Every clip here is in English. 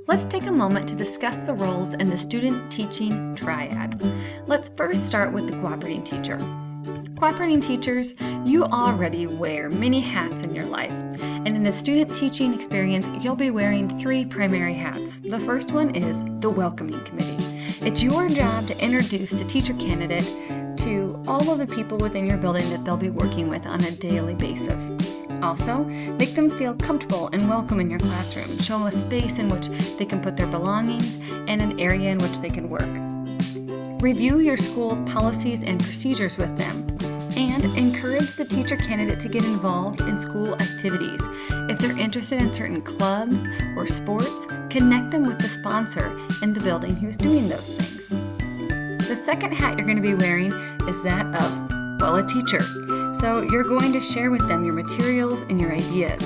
Let's take a moment to discuss the roles in the student teaching triad. Let's first start with the cooperating teacher. Cooperating teachers, you already wear many hats in your life, and in the student teaching experience, you'll be wearing 3 primary hats. The first one is the welcoming committee. It's your job to introduce the teacher candidate to all of the people within your building that they'll be working with on a daily basis. Also, make them feel comfortable and welcome in your classroom. Show them a space in which they can put their belongings and an area in which they can work. Review your school's policies and procedures with them, and encourage the teacher candidate to get involved in school activities. If they're interested in certain clubs or sports, connect them with the sponsor in the building who's doing those things. The second hat you're going to be wearing is that of, a teacher. So you're going to share with them your materials and your ideas.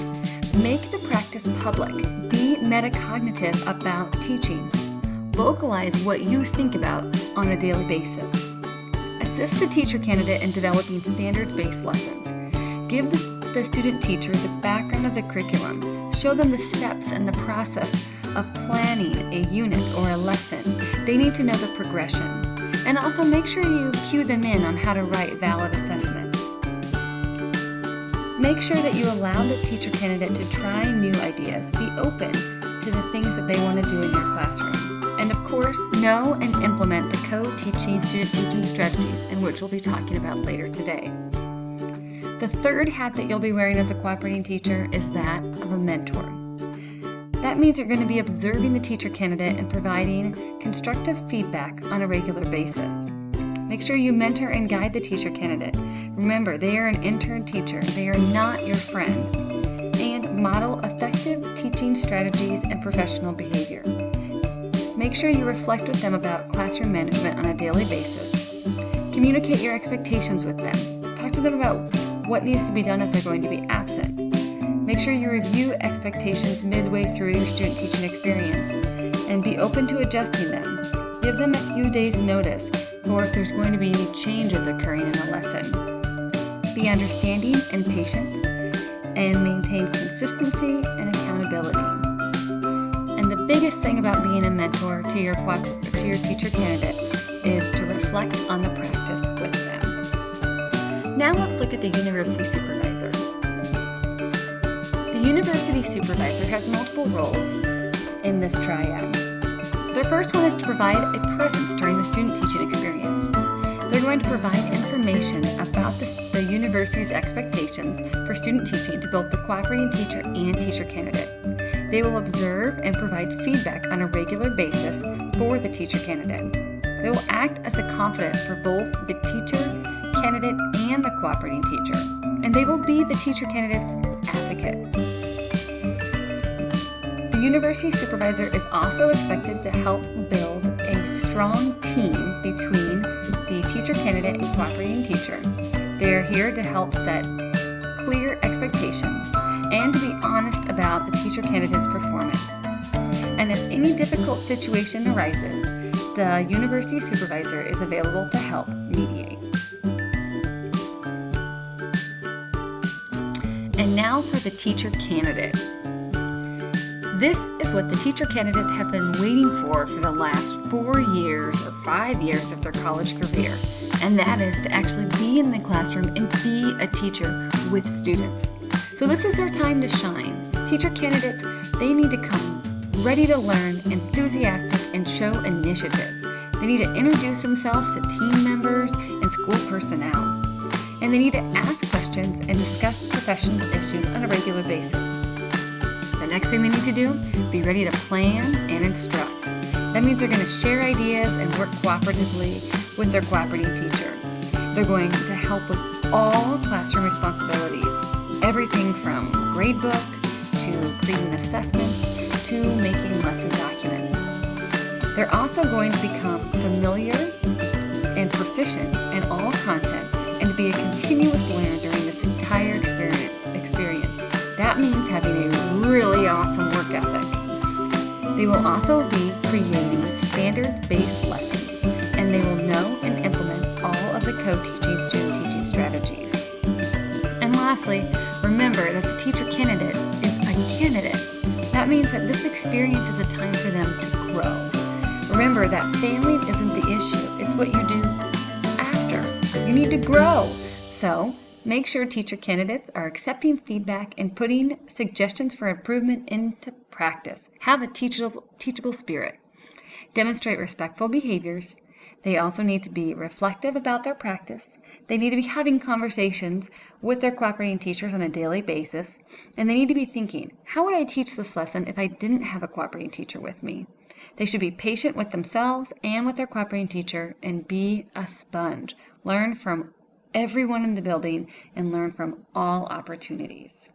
Make the practice public. Be metacognitive about teaching. Vocalize what you think about on a daily basis. Assist the teacher candidate in developing standards-based lessons. Give the student teacher the background of the curriculum. Show them the steps and the process of planning a unit or a lesson. They need to know the progression. And also make sure you cue them in on how to write valid assessments. Make sure that you allow the teacher candidate to try new ideas. Be open to the things that they want to do in your classroom. And of course, know and implement the co-teaching student teaching strategies, in which we'll be talking about later today. The third hat that you'll be wearing as a cooperating teacher is that of a mentor. That means you're going to be observing the teacher candidate and providing constructive feedback on a regular basis. Make sure you mentor and guide the teacher candidate. Remember, they are an intern teacher. They are not your friend. And model effective teaching strategies and professional behavior. Make sure you reflect with them about classroom management on a daily basis. Communicate your expectations with them. Talk to them about what needs to be done if they're going to be absent. Make sure you review expectations midway through your student teaching experience and be open to adjusting them. Give them a few days' notice or if there's going to be any changes occurring in a lesson. Be understanding and patient and maintain consistency and accountability. And the biggest thing about being a mentor to your teacher candidate is to reflect on the practice with them. Now let's look at the university supervisor. The university supervisor has multiple roles in this triad. The first one is to provide a presence during the student teaching experience. They're going to provide information about the university's expectations for student teaching to both the cooperating teacher and teacher candidate. They will observe and provide feedback on a regular basis for the teacher candidate. They will act as a confidant for both the teacher candidate and the cooperating teacher, and they will be the teacher candidate's advocate. The university supervisor is also expected to help build a strong team between the teacher candidate and cooperating teacher. They are here to help set clear expectations and to be honest about the teacher candidate's performance. And if any difficult situation arises, the university supervisor is available to help mediate. And now for the teacher candidate. This is what the teacher candidate have been waiting for the last 4 years or 5 years of their college career, and that is to actually be in the classroom and be a teacher with students. So this is their time to shine. Teacher candidates, they need to come ready to learn, enthusiastic, and show initiative. They need to introduce themselves to team members and school personnel. And they need to ask questions and discuss professional issues on a regular basis. The next thing they need to do, be ready to plan and instruct. That means they're going to share ideas and work cooperatively with their cooperating teacher. They're going to help with all classroom responsibilities. Everything from gradebook to creating assessments to making lesson documents. They're also going to become familiar and proficient in all content and to be a continuous learner during this entire experience. That means having a really awesome work ethic. They will also be creating standards-based lessons, and they will know and implement all of the co-teaching student teaching strategies. And lastly, remember that the teacher candidate is a candidate. That means that this experience is a time for them remember that failing isn't the issue. It's what you do after. You need to grow. So make sure teacher candidates are accepting feedback and putting suggestions for improvement into practice. Have a teachable spirit. Demonstrate respectful behaviors. They also need to be reflective about their practice. They need to be having conversations with their cooperating teachers on a daily basis. And they need to be thinking, how would I teach this lesson if I didn't have a cooperating teacher with me? They should be patient with themselves and with their cooperating teacher and be a sponge. Learn from everyone in the building and learn from all opportunities.